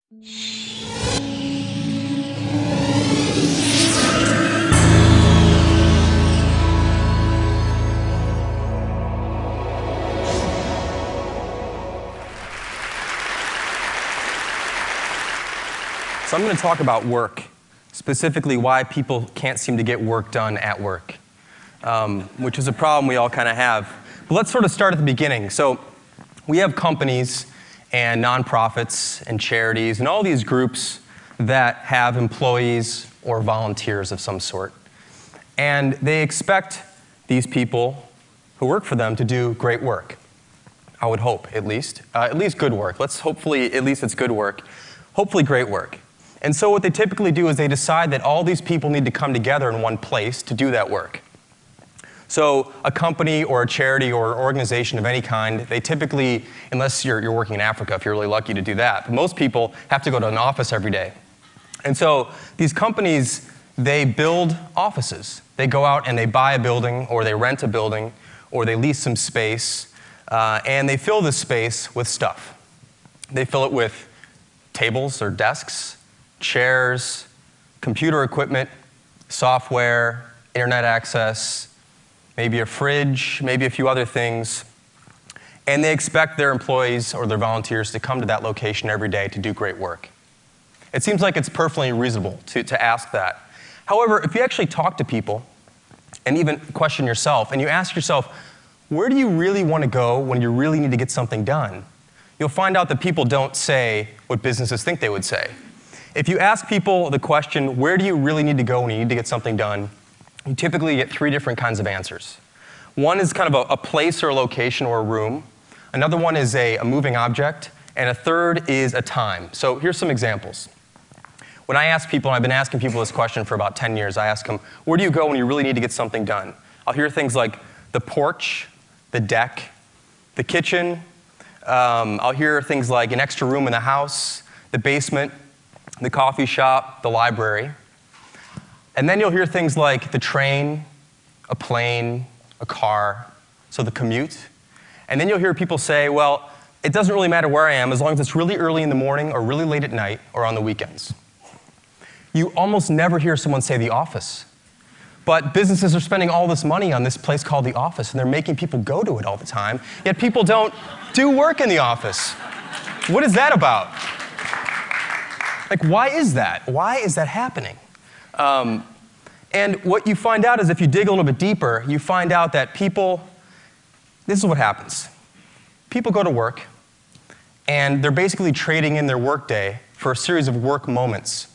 So I'm going to talk about work, specifically why people can't seem to get work done at work, which is a problem we all kind of have. But let's sort of start at the beginning. So we have companies and nonprofits and charities and all these groups that have employees or volunteers of some sort. And they expect these people who work for them to do great work. I would hope, at least good work. Let's hopefully, at least it's good work. Hopefully great work. And so what they typically do is they decide that all these people need to come together in one place to do that work. So a company or a charity or an organization of any kind, they typically, unless you're working in Africa, if you're really lucky to do that, but most people have to go to an office every day. And so these companies, they build offices. They go out and they buy a building, or they rent a building, or they lease some space, and they fill this space with stuff. They fill it with tables or desks, chairs, computer equipment, software, internet access, maybe a fridge, maybe a few other things. And they expect their employees or their volunteers to come to that location every day to do great work. It seems like it's perfectly reasonable to ask that. However, if you actually talk to people and even question yourself, and you ask yourself, where do you really want to go when you really need to get something done? You'll find out that people don't say what businesses think they would say. If you ask people the question, where do you really need to go when you need to get something done, you typically get three different kinds of answers. One is kind of a place or a location or a room. Another one is a moving object. And a third is a time. So here's some examples. When I ask people, and I've been asking people this question for about 10 years, I ask them, where do you go when you really need to get something done? I'll hear things like the porch, the deck, the kitchen. I'll hear things like an extra room in the house, the basement, the coffee shop, the library. And then you'll hear things like the train, a plane, a car, so the commute. And then you'll hear people say, well, it doesn't really matter where I am as long as it's really early in the morning or really late at night or on the weekends. You almost never hear someone say the office. But businesses are spending all this money on this place called the office, and they're making people go to it all the time, yet people don't do work in the office. What is that about? Like, why is that? Why is that happening? And what you find out is if you dig a little bit deeper, you find out that people, this is what happens. People go to work, and they're basically trading in their workday for a series of work moments.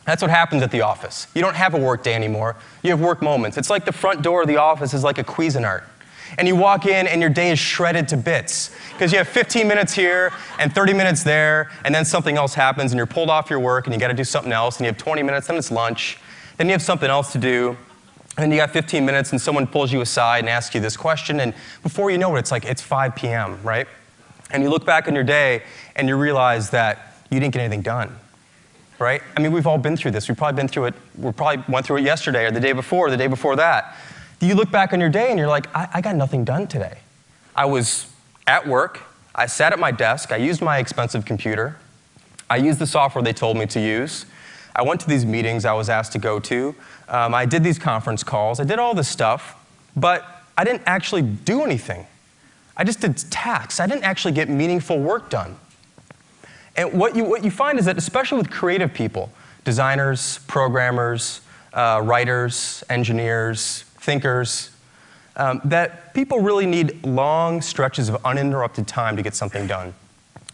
That's what happens at the office. You don't have a work day anymore. You have work moments. It's like the front door of the office is like a Cuisinart. And you walk in, and your day is shredded to bits. Because you have 15 minutes here and 30 minutes there, and then something else happens, and you're pulled off your work, and you got to do something else, and you have 20 minutes, then it's lunch. Then you have something else to do. And then you got 15 minutes, and someone pulls you aside and asks you this question, and before you know it, it's 5 p.m., right? And you look back on your day, and you realize that you didn't get anything done, right? I mean, we've all been through this. We've probably been through it. We probably went through it yesterday or the day before that. You look back on your day, and you're like, I got nothing done today. I was at work. I sat at my desk. I used my expensive computer. I used the software they told me to use. I went to these meetings I was asked to go to. I did these conference calls. I did all this stuff, but I didn't actually do anything. I just did tasks. I didn't actually get meaningful work done. And what you find is that, especially with creative people, designers, programmers, writers, engineers, thinkers, that people really need long stretches of uninterrupted time to get something done.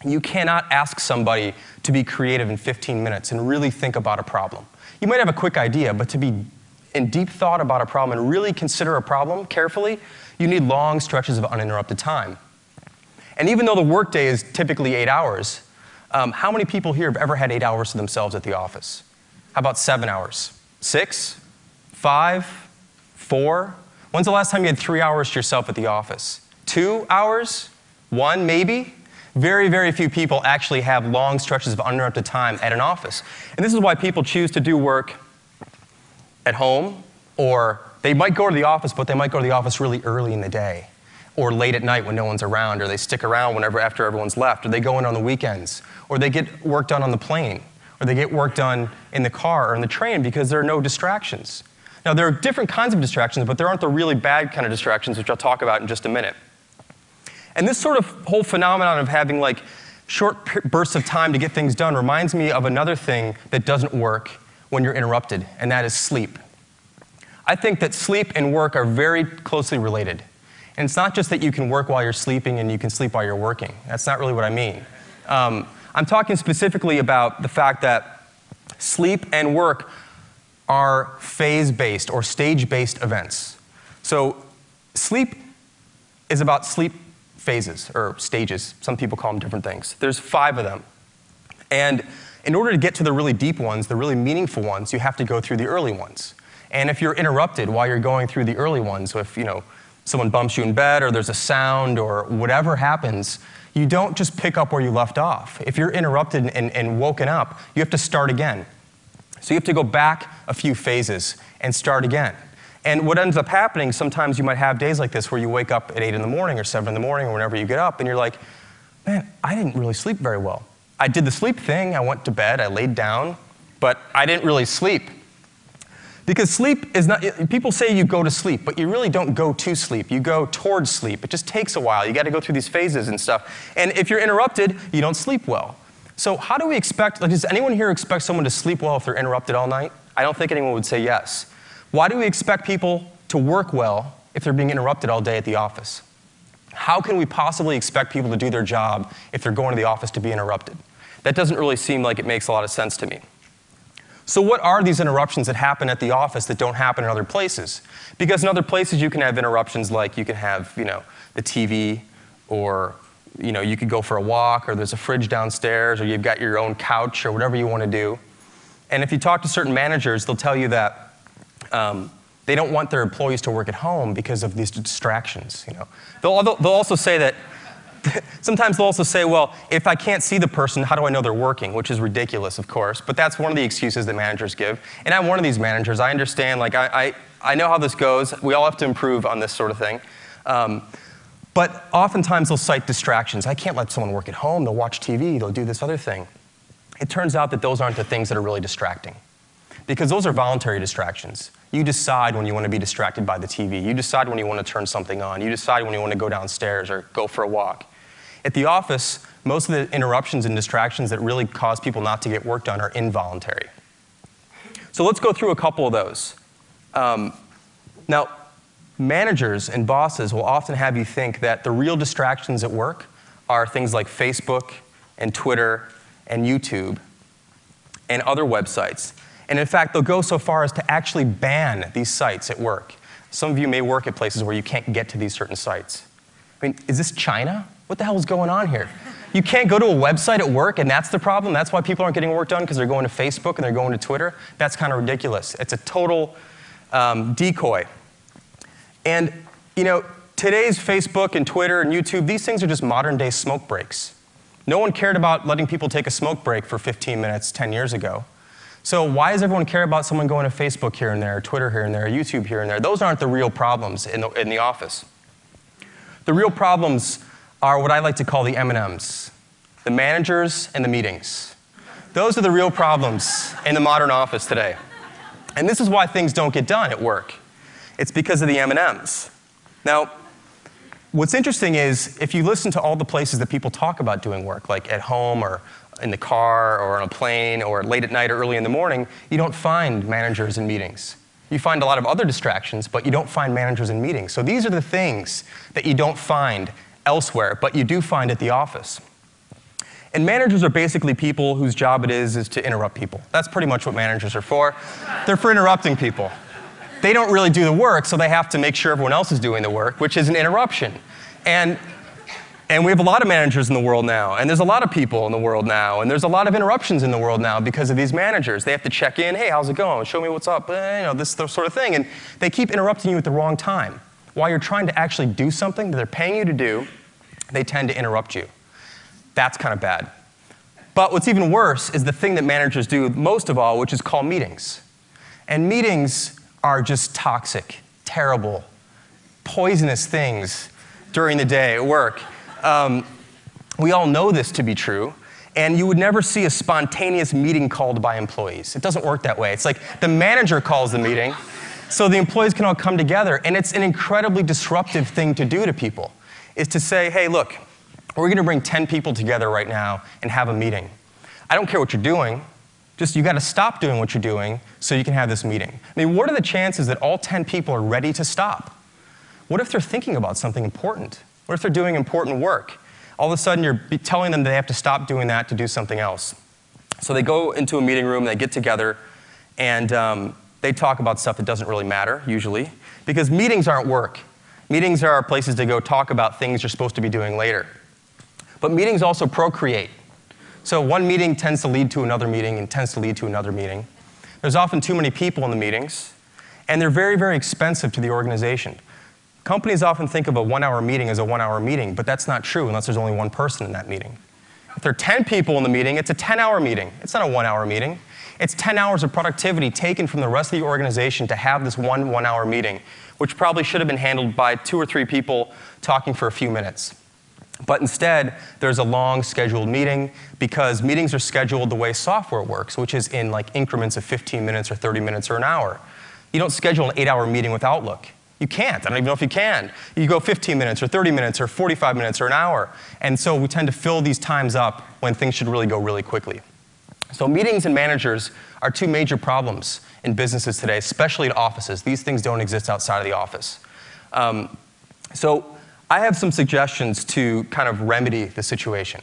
You cannot ask somebody to be creative in 15 minutes and really think about a problem. You might have a quick idea, but to be in deep thought about a problem and really consider a problem carefully, you need long stretches of uninterrupted time. And even though the workday is typically 8 hours, how many people here have ever had 8 hours to themselves at the office? How about 7 hours? 6? 5? 4? When's the last time you had 3 hours to yourself at the office? 2 hours? 1 maybe? Very, very few people actually have long stretches of uninterrupted time at an office. And this is why people choose to do work at home, or they might go to the office, but they might go to the office really early in the day. or late at night when no one's around, or they stick around whenever after everyone's left, or they go in on the weekends, or they get work done on the plane, or they get work done in the car or in the train because there are no distractions. Now, there are different kinds of distractions, but there aren't the really bad kind of distractions, which I'll talk about in just a minute. And this sort of whole phenomenon of having like short bursts of time to get things done reminds me of another thing that doesn't work when you're interrupted, and that is sleep. I think that sleep and work are very closely related. And it's not just that you can work while you're sleeping and you can sleep while you're working. That's not really what I mean. I'm talking specifically about the fact that sleep and work are phase-based or stage-based events. So sleep is about sleep phases or stages. Some people call them different things. There's 5 of them. And in order to get to the really deep ones, the really meaningful ones, you have to go through the early ones. And if you're interrupted while you're going through the early ones, so if someone bumps you in bed or there's a sound or whatever happens, you don't just pick up where you left off. If you're interrupted and woken up, you have to start again. So you have to go back a few phases and start again. And what ends up happening, sometimes you might have days like this where you wake up at 8 in the morning or 7 in the morning or whenever you get up and you're like, man, I didn't really sleep very well. I did the sleep thing, I went to bed, I laid down, but I didn't really sleep. Because sleep is not, people say you go to sleep, but you really don't go to sleep. You go towards sleep. It just takes a while. You got to go through these phases and stuff. And if you're interrupted, you don't sleep well. So how do we expect, does anyone here expect someone to sleep well if they're interrupted all night? I don't think anyone would say yes. Why do we expect people to work well if they're being interrupted all day at the office? How can we possibly expect people to do their job if they're going to the office to be interrupted? That doesn't really seem like it makes a lot of sense to me. So what are these interruptions that happen at the office that don't happen in other places? Because in other places you can have interruptions like you can have, the TV, or you could go for a walk, or there's a fridge downstairs, or you've got your own couch, or whatever you want to do. And if you talk to certain managers, they'll tell you that they don't want their employees to work at home because of these distractions. They'll also say that sometimes they'll also say, well, if I can't see the person, how do I know they're working? Which is ridiculous, of course, but that's one of the excuses that managers give. And I'm one of these managers. I understand, I know how this goes. We all have to improve on this sort of thing. But oftentimes they'll cite distractions. I can't let someone work at home. They'll watch TV. They'll do this other thing. It turns out that those aren't the things that are really distracting, because those are voluntary distractions. You decide when you want to be distracted by the TV. You decide when you want to turn something on. You decide when you want to go downstairs or go for a walk. At the office, most of the interruptions and distractions that really cause people not to get work done are involuntary. So let's go through a couple of those. Now, managers and bosses will often have you think that the real distractions at work are things like Facebook and Twitter and YouTube and other websites. And in fact, they'll go so far as to actually ban these sites at work. Some of you may work at places where you can't get to these certain sites. I mean, is this China? What the hell is going on here? You can't go to a website at work, and that's the problem? That's why people aren't getting work done, because they're going to Facebook and they're going to Twitter? That's kind of ridiculous. It's a total decoy. And, today's Facebook and Twitter and YouTube, these things are just modern-day smoke breaks. No one cared about letting people take a smoke break for 15 minutes 10 years ago. So why does everyone care about someone going to Facebook here and there, Twitter here and there, YouTube here and there? Those aren't the real problems in the office. The real problems are what I like to call the M&Ms, the managers and the meetings. Those are the real problems in the modern office today. And this is why things don't get done at work. It's because of the M&Ms. Now, what's interesting is if you listen to all the places that people talk about doing work, like at home or in the car or on a plane or late at night or early in the morning, you don't find managers in meetings. You find a lot of other distractions, but you don't find managers in meetings. So these are the things that you don't find elsewhere, but you do find at the office. And managers are basically people whose job it is to interrupt people. That's pretty much what managers are for. They're for interrupting people. They don't really do the work, so they have to make sure everyone else is doing the work, which is an interruption. And we have a lot of managers in the world now, and there's a lot of people in the world now, and there's a lot of interruptions in the world now because of these managers. They have to check in, hey, how's it going? Show me what's up, this sort of thing. And they keep interrupting you at the wrong time. While you're trying to actually do something that they're paying you to do, they tend to interrupt you. That's kind of bad. But what's even worse is the thing that managers do most of all, which is call meetings. And meetings are just toxic, terrible, poisonous things during the day at work. We all know this to be true. And you would never see a spontaneous meeting called by employees. It doesn't work that way. It's like the manager calls the meeting, so the employees can all come together. And it's an incredibly disruptive thing to do to people, is to say, hey, look, we're going to bring 10 people together right now and have a meeting. I don't care what you're doing. Just you got to stop doing what you're doing so you can have this meeting. I mean, what are the chances that all 10 people are ready to stop? What if they're thinking about something important? What if they're doing important work? All of a sudden, you're telling them they have to stop doing that to do something else. So they go into a meeting room, they get together, and they talk about stuff that doesn't really matter, usually, because meetings aren't work. Meetings are places to go talk about things you're supposed to be doing later. But meetings also procreate. So one meeting tends to lead to another meeting and tends to lead to another meeting. There's often too many people in the meetings, and they're very, very expensive to the organization. Companies often think of a 1-hour meeting as a 1-hour meeting, but that's not true unless there's only one person in that meeting. If there are 10 people in the meeting, it's a 10-hour meeting. It's not a 1-hour meeting. It's 10 hours of productivity taken from the rest of the organization to have this one-hour meeting, which probably should have been handled by 2 or 3 people talking for a few minutes. But instead, there's a long scheduled meeting because meetings are scheduled the way software works, which is in like increments of 15 minutes or 30 minutes or an hour. You don't schedule an 8-hour meeting with Outlook. You can't. I don't even know if you can. You go 15 minutes or 30 minutes or 45 minutes or an hour. And so we tend to fill these times up when things should really go really quickly. So meetings and managers are 2 major problems in businesses today, especially in offices. These things don't exist outside of the office. So I have some suggestions to kind of remedy the situation.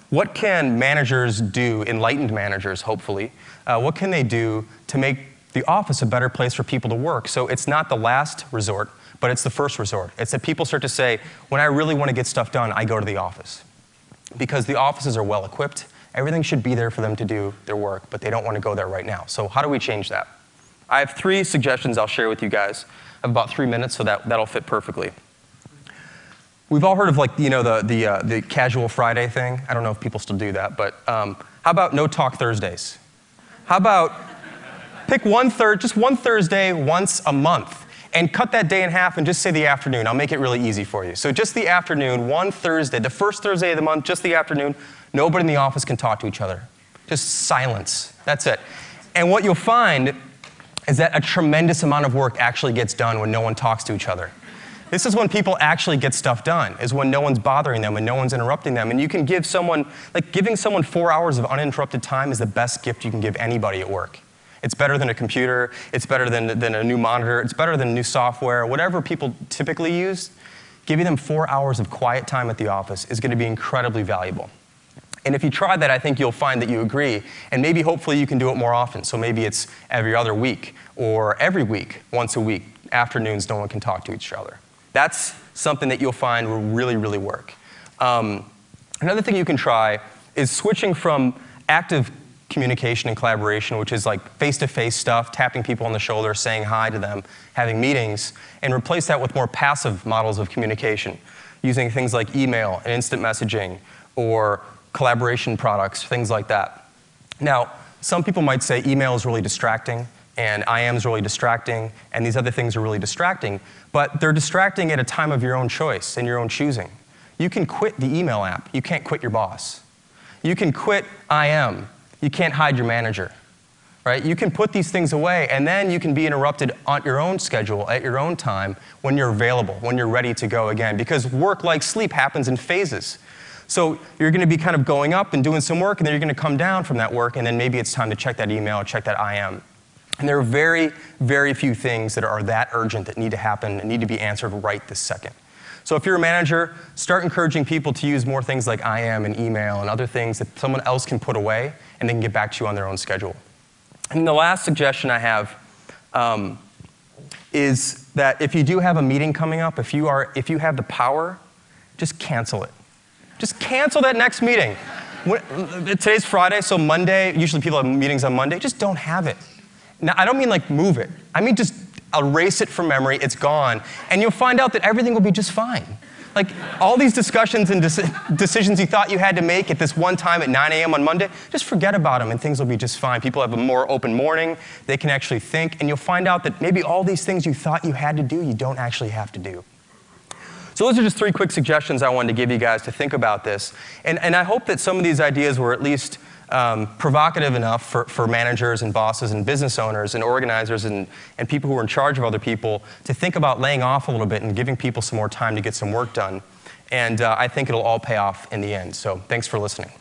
What can managers do, enlightened managers, hopefully, what can they do to make the office a better place for people to work? So it's not the last resort, but it's the first resort. It's that people start to say, when I really want to get stuff done, I go to the office. Because the offices are well equipped. Everything should be there for them to do their work, but they don't want to go there right now. So how do we change that? I have 3 suggestions I'll share with you guys. I have about 3 minutes, so that'll fit perfectly. We've all heard of the casual Friday thing. I don't know if people still do that, but how about no talk Thursdays? How about pick just one Thursday once a month and cut that day in half and just say the afternoon. I'll make it really easy for you. So just the afternoon, one Thursday, the first Thursday of the month, just the afternoon, nobody in the office can talk to each other. Just silence. That's it. And what you'll find is that a tremendous amount of work actually gets done when no one talks to each other. This is when people actually get stuff done, is when no one's bothering them and no one's interrupting them. And you can give someone, giving someone 4 hours of uninterrupted time is the best gift you can give anybody at work. It's better than a computer. It's better than a new monitor. It's better than new software. Whatever people typically use, giving them 4 hours of quiet time at the office is going to be incredibly valuable. And if you try that, I think you'll find that you agree. And maybe, hopefully, you can do it more often. So maybe it's every other week or every week, once a week. Afternoons, no one can talk to each other. That's something that you'll find will really, really work. Another thing you can try is switching from active communication and collaboration, which is like face-to-face stuff, tapping people on the shoulder, saying hi to them, having meetings, and replace that with more passive models of communication, using things like email and instant messaging or collaboration products, things like that. Now, some people might say email is really distracting, and IM is really distracting, and these other things are really distracting, but they're distracting at a time of your own choice and your own choosing. You can quit the email app. You can't quit your boss. You can quit IM. You can't hide your manager, right? You can put these things away, and then you can be interrupted on your own schedule, at your own time, when you're available, when you're ready to go again, because work, like sleep, happens in phases. So you're going to be kind of going up and doing some work, and then you're going to come down from that work, and then maybe it's time to check that email or check that IM. And there are very, very few things that are that urgent that need to happen and need to be answered right this second. So if you're a manager, start encouraging people to use more things like IM and email and other things that someone else can put away and they can get back to you on their own schedule. And the last suggestion I have is that if you do have a meeting coming up, if you have the power, just cancel it. Just cancel that next meeting. Today's Friday, so Monday, usually people have meetings on Monday, just don't have it. Now, I don't mean like move it. I mean just erase it from memory, it's gone, and you'll find out that everything will be just fine. Like all these discussions and decisions you thought you had to make at this one time at 9 a.m. on Monday, just forget about them and things will be just fine. People have a more open morning, they can actually think, and you'll find out that maybe all these things you thought you had to do, you don't actually have to do. So those are just 3 quick suggestions I wanted to give you guys to think about this. And I hope that some of these ideas were at least provocative enough for managers and bosses and business owners and organizers and people who are in charge of other people to think about laying off a little bit and giving people some more time to get some work done. And I think it'll all pay off in the end. So thanks for listening.